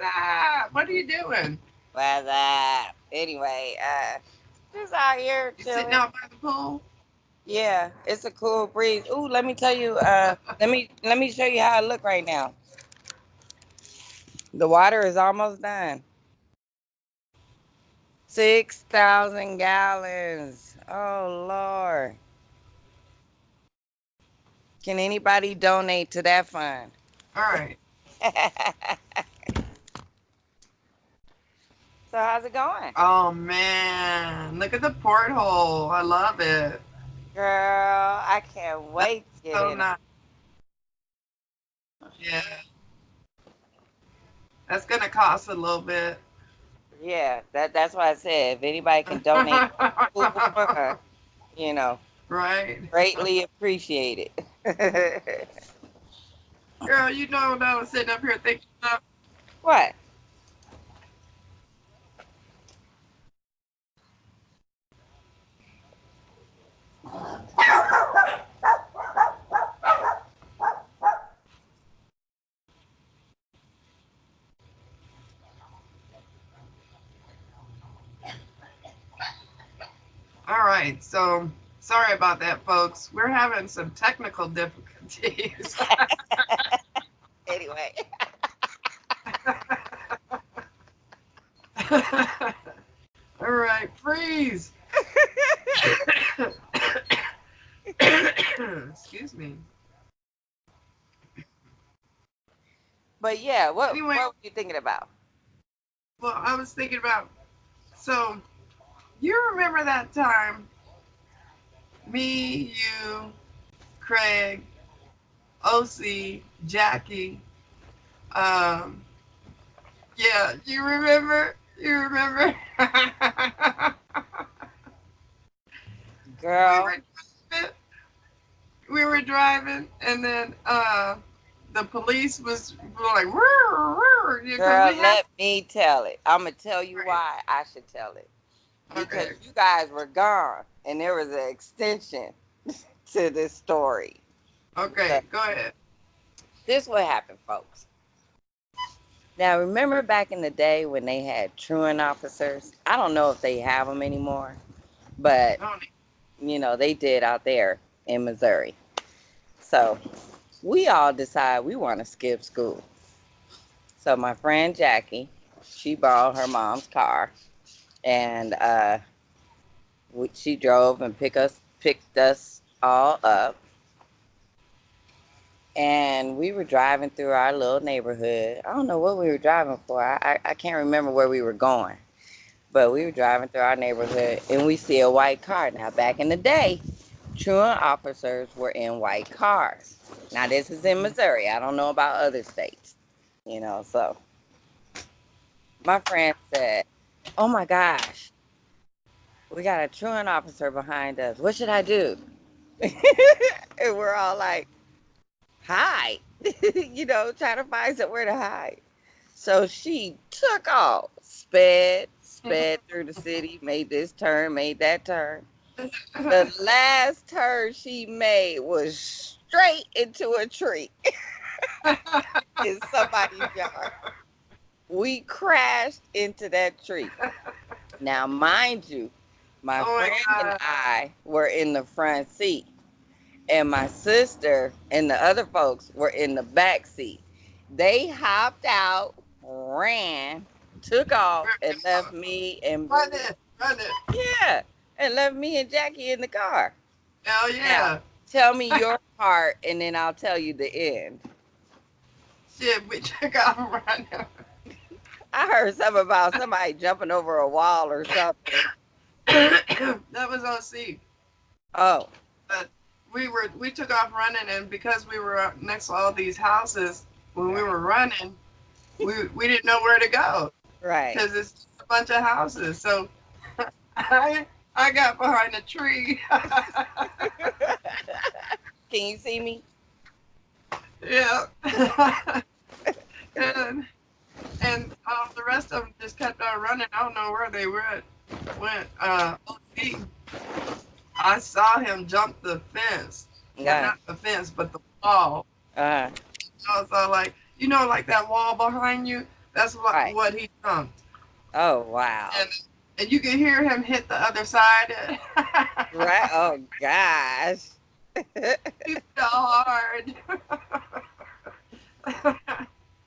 up? What are you doing? What's up? Anyway, just out here You sitting chilling. out by the pool? Yeah, it's a cool breeze. Ooh, let me tell you. Let me show you how I look right now. The water is almost done. 6,000 gallons. Oh Lord. Can anybody donate to that fund? All right. So how's it going? Oh man, look at the porthole. I love it. Girl, I can't That's wait to get so in it. nice. Yeah, that's gonna cost a little bit. Yeah, that's why I said if anybody can donate to the school fund, you know, Right, greatly appreciate it. girl. You know what I was sitting up here thinking of? What? All right, so sorry about that, folks. We're having some technical difficulties. Anyway, All right, freeze. Excuse me. but yeah, what Anyway, what were you thinking about? well, I was thinking about, so you remember that time me, you, Craig, OC, Jackie, um, yeah, you remember? You remember? we Girl, were driving, we were driving, and then the police was like, because girl, we had. let me tell it. I'm gonna tell you why I should tell it. Because Okay, you guys were gone and there was an extension to this story. So okay, go ahead. this what happened, folks. Now remember back in the day when they had truant officers? I don't know if they have them anymore, but Oh, they did out there in Missouri. So we all decide we want to skip school. So my friend Jackie, she borrowed her mom's car, and she drove and picked us all up, and we were driving through our little neighborhood. I don't know what we were driving for. I can't remember where we were going, but we were driving through our neighborhood, and we see a white car. Now back in the day, truant officers were in white cars. Now this is in Missouri. I don't know about other states, So my friend said, "Oh my gosh, we got a truant officer behind us. What should I do?" And we're all like, "Hide," trying to find somewhere to hide. So she took off, sped through the city, made this turn, made that turn. The last turn she made was straight into a tree in somebody's yard. We crashed into that tree. Now, mind you, my oh my friend and God. I were in the front seat, and my sister and the other folks were in the back seat. They hopped out, ran, took off, and left me and Run it, run it. yeah, and left me and Jackie in the car. Hell Now, yeah. tell me your part, and then I'll tell you the end. Shit, we took off running. I heard something about somebody jumping over a wall or something. That was OC. Oh, But we took off running, and because we were next to all these houses, when we right, were running, we didn't know where to go right. because it's just a bunch of houses. So I got behind a tree. Can you see me? Yeah. and the rest of them just kept on running. I don't know where they went. OC, I saw him jump the fence. Yeah, Yeah. not the fence, but the wall. Uh, I was all like, like that wall behind you. That's Right. what he jumped, Oh, wow. and you can hear him hit the other side. Right. Oh, gosh. He fell hard.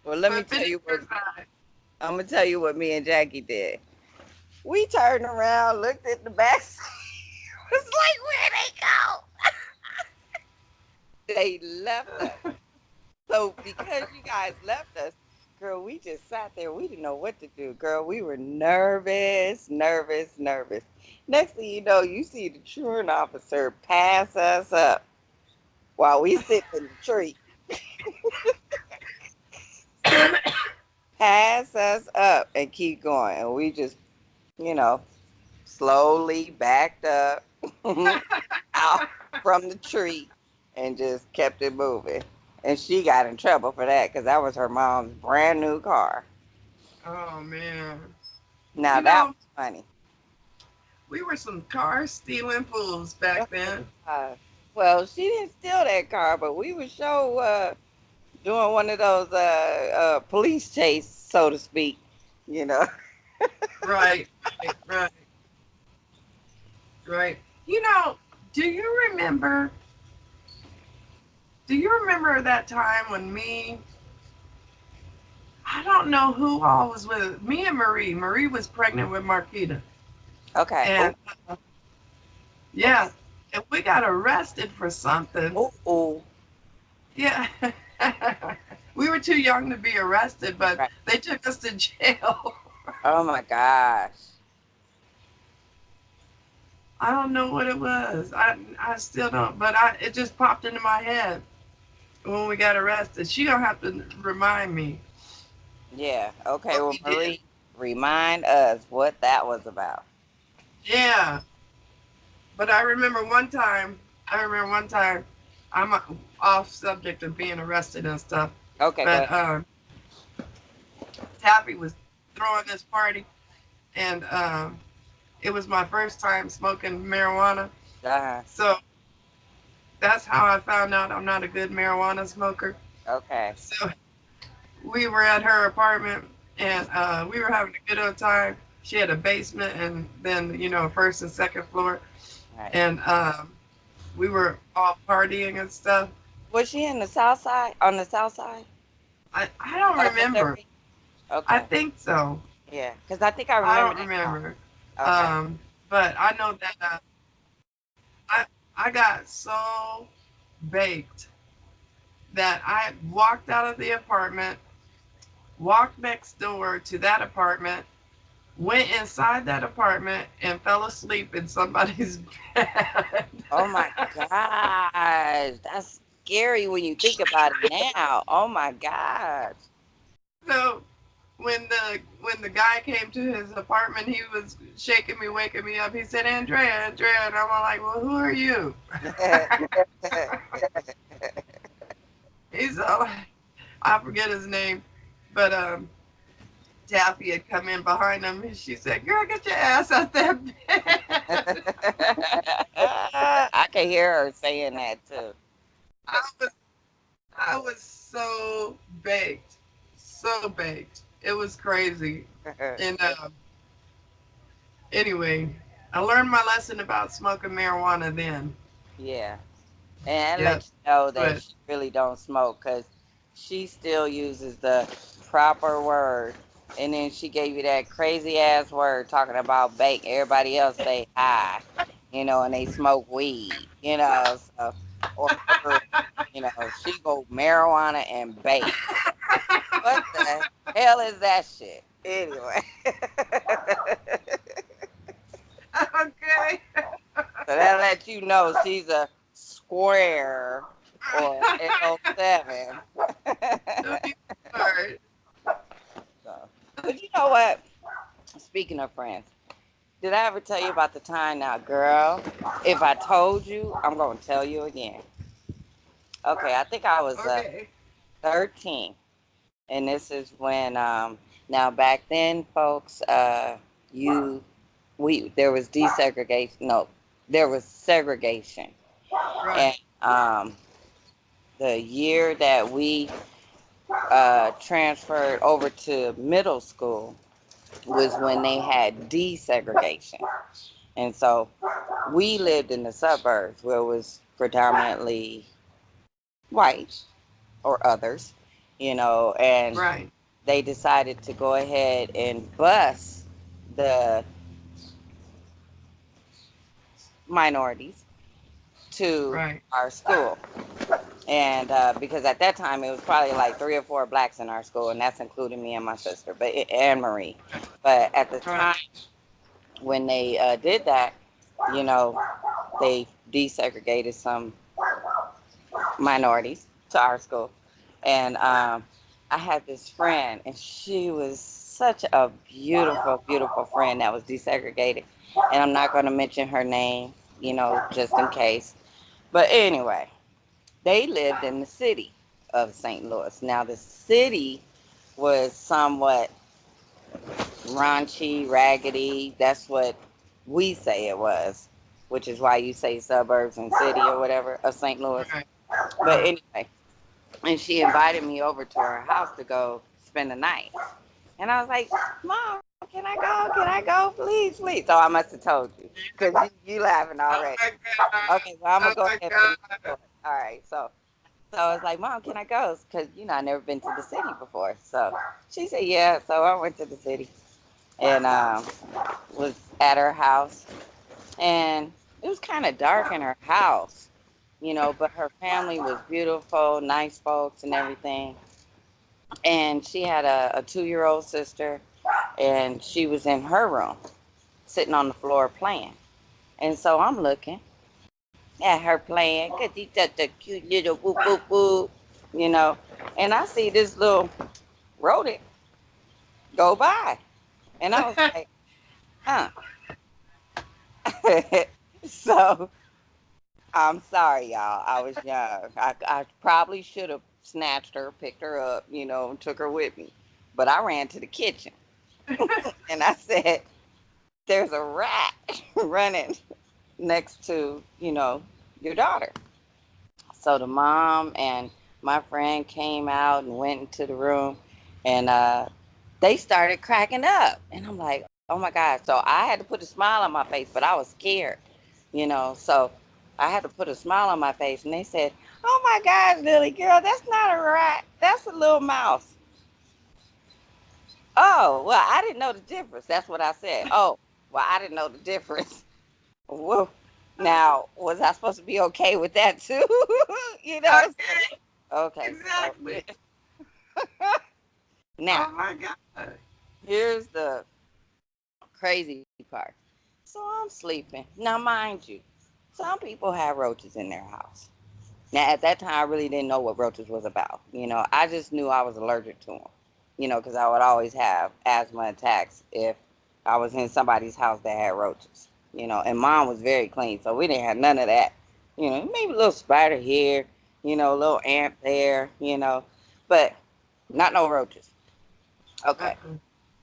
Well, let me But tell finished you what aside. I'm gonna tell you what me and Jackie did. We turned around, looked at the back seat, was like, where they go? They left us. So because you guys left us, girl, we just sat there. We didn't know what to do, girl. We were nervous, nervous, nervous. Next thing you know, you see the truant officer pass us up while we sit in the tree. Pass us up and keep going. And we just, you know, slowly backed up out from the tree and just kept it moving. And she got in trouble for that because that was her mom's brand new car. Oh man. Now You that know, was funny. we were some car stealing fools back then. Uh, well, she didn't steal that car, but we were sure doing one of those police chase, so to speak. You know. Right, right, right, right. You know, do you remember that time when I don't know who all was with it. Me and Marie. Marie was pregnant with Marquita. Okay. Oh, And okay. yeah, and we got arrested for something. Oh, oh. Yeah. We were too young to be arrested, but Right. they took us to jail. Oh my gosh. I don't know what it was. I still don't, but I it just popped into my head when we got arrested. She don't have to remind me Yeah. Okay. what Well, we did. Marie, remind us what that was about. Yeah, but I remember one time. I remember one time. I'm off subject of being arrested and stuff, Okay. Go but ahead. Taffy was throwing this party, and it was my first time smoking marijuana. Uh-huh. So that's how I found out I'm not a good marijuana smoker. Okay. So we were at her apartment, and we were having a good old time. She had a basement and then, first and second floor. Right. And we were all partying and stuff. Was she in the south side? On the south side I don't of remember. Missouri? I Okay. think so. Yeah. Because I think I I remember don't that part. remember. Okay. But I know that I, I got so baked that I walked out of the apartment, walked next door to that apartment, went inside that apartment, and fell asleep in somebody's bed. Oh my gosh. That's scary when you think about it now. Oh my gosh. So when the guy came to his apartment, he was shaking me, waking me up. He said, "Andrea, Andrea," and I'm all like, "Well, who are you?" He's all like, I forget his name, but Taffy had come in behind him, and she said, "Girl, get your ass out that bed." I can hear her saying that too. I was I was so baked, so baked. It was crazy. And anyway, I learned my lesson about smoking marijuana then. Yeah. And Yep. let you know that But she really don't smoke because she still uses the proper word. And then she gave you that crazy ass word talking about bake. Everybody else say high, and they smoke weed, so or herb, she go marijuana and bake. What the hell is that shit? Anyway. okay. So that lets you know she's a square or L7. Don't even start. So, but you know what? Speaking of friends, did I ever tell you about the time now, girl? If I told you, I'm going to tell you again. Okay, I think I was Okay. 13. And this is when, now back then, folks, there was desegregation. No, there was segregation. And Right. the year that we transferred over to middle school was when they had desegregation. And so we lived in the suburbs where it was predominantly white or others, and Right. they decided to go ahead and bus the minorities to Right. our school. And because at that time it was probably like three or four blacks in our school, and that's including me and my sister, and Marie. But at the Right. time when they did that, you know, they desegregated some minorities to our school. And I had this friend, and she was such a beautiful, beautiful friend that was desegregated. And I'm not going to mention her name, just in case. But anyway, they lived in the city of St. Louis. Now, the city was somewhat raunchy, raggedy. That's what we say it was, which is why you say suburbs and city or whatever of St. Louis. Right. But Right. anyway, and she invited me over to her house to go spend the night. And I was like, Mom, can I go? Can I go? Please, please. So I must have told you because you laughing Oh already. my God. Okay, well, I'm going Oh to go my ahead and finish the God. story. All right, so I was like, Mom, can I go? Because, I've never been to the city before. So she said, yeah. So I went to the city and was at her house. And it was kind of dark in her house, but her family was beautiful, nice folks and everything. And she had a 2-year-old sister, and she was in her room, sitting on the floor playing. And so I'm looking at her playing, because she's such a cute little whoop, whoop, whoop, you know. And I see this little rodent go by. And I was like, huh. So I'm sorry, y'all. I was young. I probably should have snatched her, picked her up, and took her with me. But I ran to the kitchen and I said, there's a rat running next to, your daughter. So the mom and my friend came out and went into the room, and they started cracking up. And I'm like, oh my God. So I had to put a smile on my face, but I was scared, So I had to put a smile on my face. And they said, oh my God, Lily girl, that's not a rat. That's a little mouse. Oh, well, I didn't know the difference. That's what I said. Oh, well, I didn't know the difference. Well, now, was I supposed to be okay with that too? So, Okay. okay, so Exactly. now Oh my God. here's the crazy part. So I'm sleeping. Now, mind you, some people have roaches in their house. Now, at that time, I really didn't know what roaches was about. I just knew I was allergic to them, because I would always have asthma attacks if I was in somebody's house that had roaches, and mine was very clean, so we didn't have none of that. Maybe a little spider here, a little ant there, but not no roaches. Okay. Uh-uh.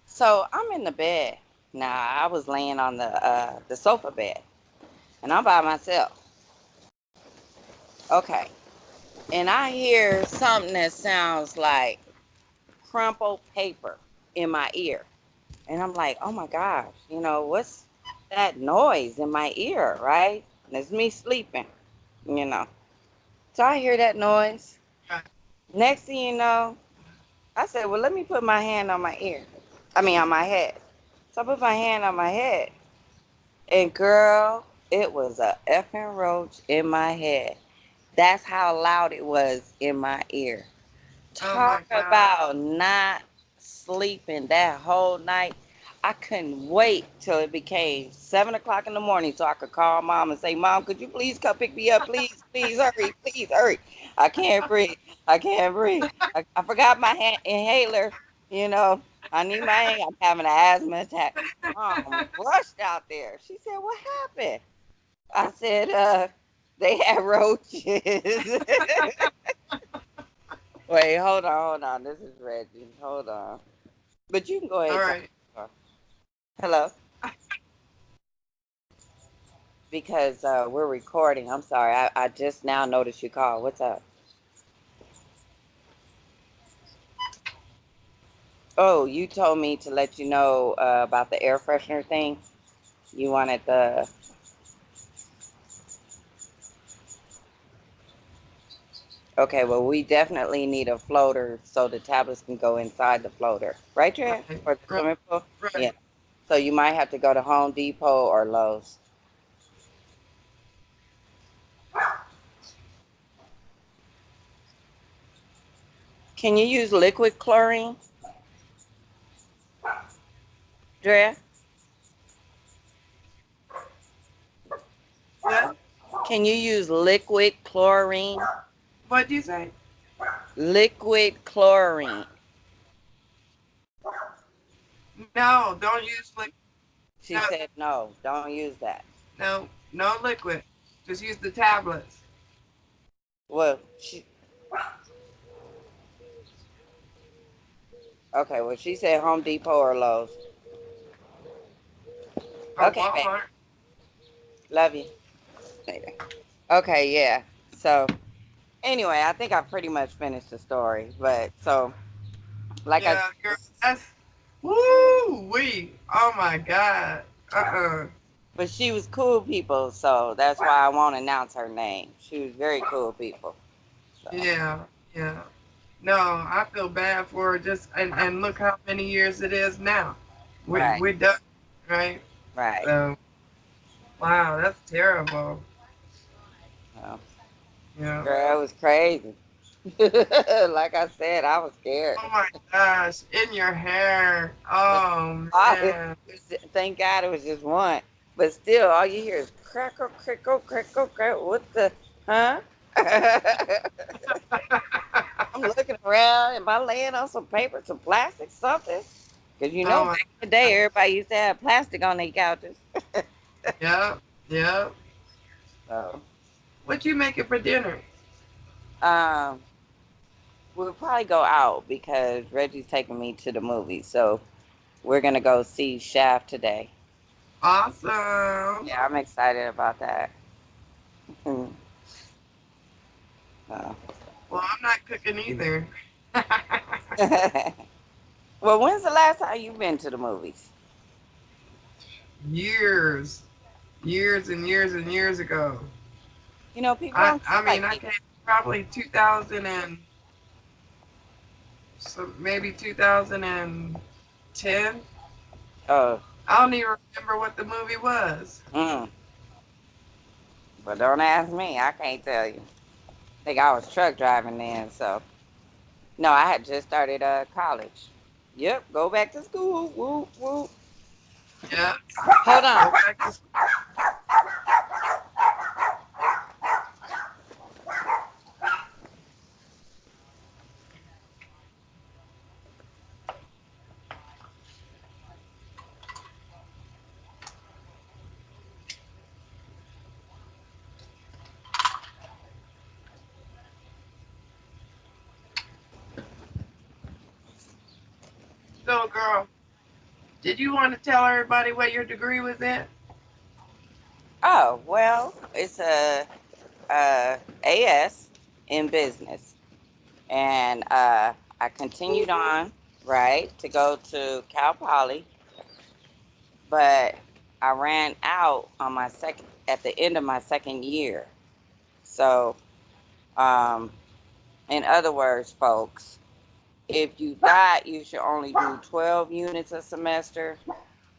So I'm in the bed. Now, I was laying on the sofa bed, and I'm by myself. Okay. And I hear something that sounds like crumpled paper in my ear. And I'm like, oh my gosh, what's that noise in my ear, right? And it's me sleeping, you know. So I hear that noise. Right. Next thing you know, I said, well, let me put my hand on my ear. On my head. So I put my hand on my head. And girl, it was a effing roach in my head. That's how loud it was in my ear. Oh my Talk God. about not sleeping that whole night. I couldn't wait till it became 7 o'clock in the morning so I could call mom and say, Mom, could you please come pick me up? Please, please, hurry, please, hurry. I can't breathe. I can't breathe. I forgot my inhaler. You know, I need my I'm having an asthma attack. Mom rushed out there. She said, what happened? I said, they had roaches. Wait, hold on. This is Reggie. Hold on. But you can go ahead All and tell right. me. Hello? Because we're recording. I'm sorry. I just now noticed you called. What's up? Oh, you told me to let you know about the air freshener thing. You wanted the. Okay, well, we definitely need a floater so the tablets can go inside the floater. Right, Trent? Right, For the right, swimming pool? Yeah. right. So you might have to go to Home Depot or Lowe's. Can you use liquid chlorine, Drea? What? Can you use liquid chlorine? What'd you say? Liquid chlorine. No, don't use liquid. She No, said no, don't use that. no, no liquid. Just use the tablets. Well, okay, well, she said Home Depot or Lowe's. Or Okay, babe. Walmart. Love you. Later. Okay, yeah. So, anyway, I think I pretty much finished the story. But, so, like I Yeah, girl. That's woo wee. Oh my God. but she was cool people, so that's why I won't announce her name. She was very cool people. So, Yeah, yeah. No, I feel bad for her. Just and look how many years it is now. right, We're done, right? right. So wow, that's terrible. So, Yeah. girl, it was crazy. Like I said, I was scared. Oh my gosh, in your hair. Oh Oh, man. thank God it was just one. But still, all you hear is crackle, crackle, crackle, crackle. What the, huh? I'm looking around. Am I laying on some paper, some plastic, something? Because you know, Oh my back in the day, God. everybody used to have plastic on their couches. Yep. Yep. So, What you making for dinner? um, we'll probably go out because Reggie's taking me to the movies. So we're gonna go see Shaft today. Awesome. Yeah, I'm excited about that. Mm, so. Well, I'm not cooking either. Well, when's the last time you've been to the movies? Years, years and years and years ago. You know, people I don't I feel like mean I they. came probably 2000 and so maybe 2010. Oh, I don't even remember what the movie was. mm, but don't ask me. I can't tell you. I think I was truck driving then. So no, I had just started college. Yep, go back to school. Whoop whoop. Yeah, Hold go on. back to school. So, girl, did you want to tell everybody what your degree was in? Oh well, it's a AS in business, and I continued on right to go to Cal Poly, but I ran out on my second at the end of my second year. So, um, in other words, folks, if you thought you should only do 12 units a semester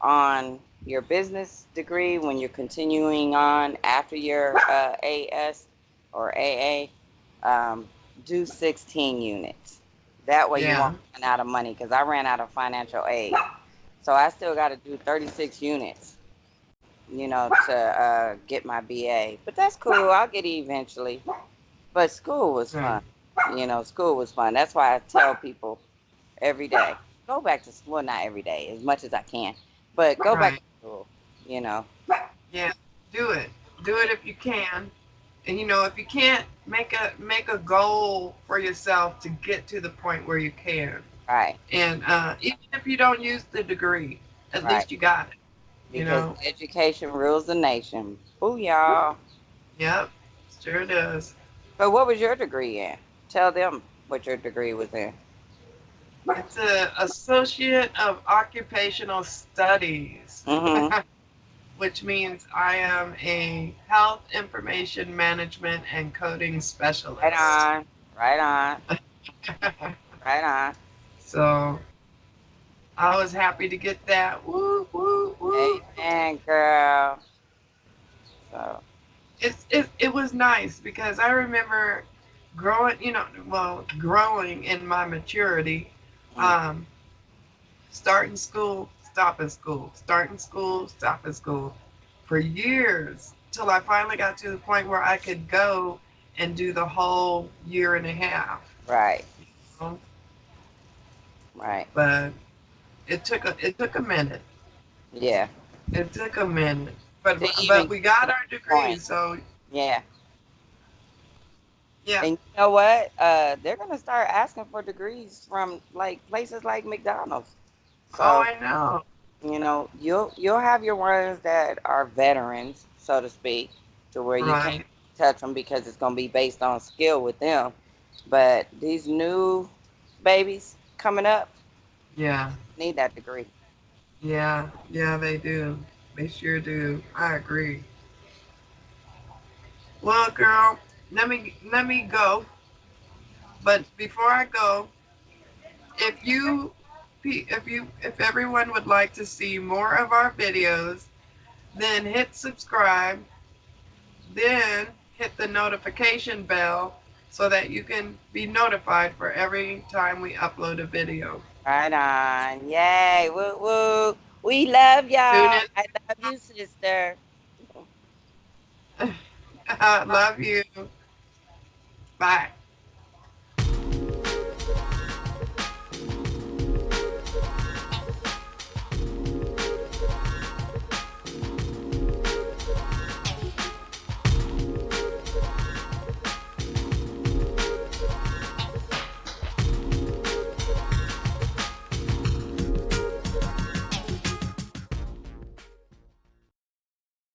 on your business degree when you're continuing on after your AS or AA, um, do 16 units. That way you won't Yeah, run out of money because I ran out of financial aid. So I still got to do 36 units, to get my BA. But that's cool. I'll get it eventually. But school was right, fun. School was fun. That's why I tell people every day go back to school. Well, not every day, as much as I can, but go back right. to school. You know, Yeah, do it. Do it if you can. And if you can't, make a goal for yourself to get to the point where you can. right, And even if you don't use the degree, at right. least you got it. You Because know. education rules the nation. Boo, y'all. Yep, sure does. But what was your degree in? Tell them what your degree was in. It's an Associate of Occupational Studies, Mm-hmm. which means I am a Health Information Management and Coding Right Specialist. on. Right on. Right on. So I was happy to get that. Woo, woo, woo. Amen, girl. So, It was nice because I remember growing, growing in my maturity, mm, um, starting school, stopping school, starting school, stopping school for years till I finally got to the point where I could go and do the whole year and a half. right. You know? Right. But it took a minute. Yeah. It took a minute. But To even but get we got to our this point. degrees, so Yeah. yeah. And you know what? They're gonna start asking for degrees from like places like McDonald's. Oh, So, I know. you'll have your ones that are veterans, so to speak, to where you can't Right. touch them because it's gonna be based on skill with them. But these new babies coming up Yeah. need that degree. Yeah. Yeah, they do. They sure do. I agree. Well, girl, let me go. But before I go, if everyone would like to see more of our videos, then hit subscribe, then hit the notification bell so that you can be notified for every time we upload a video. Right on. Yay. Woo woo. We love Tune y'all. in. I love you, sister. Love you. Bye.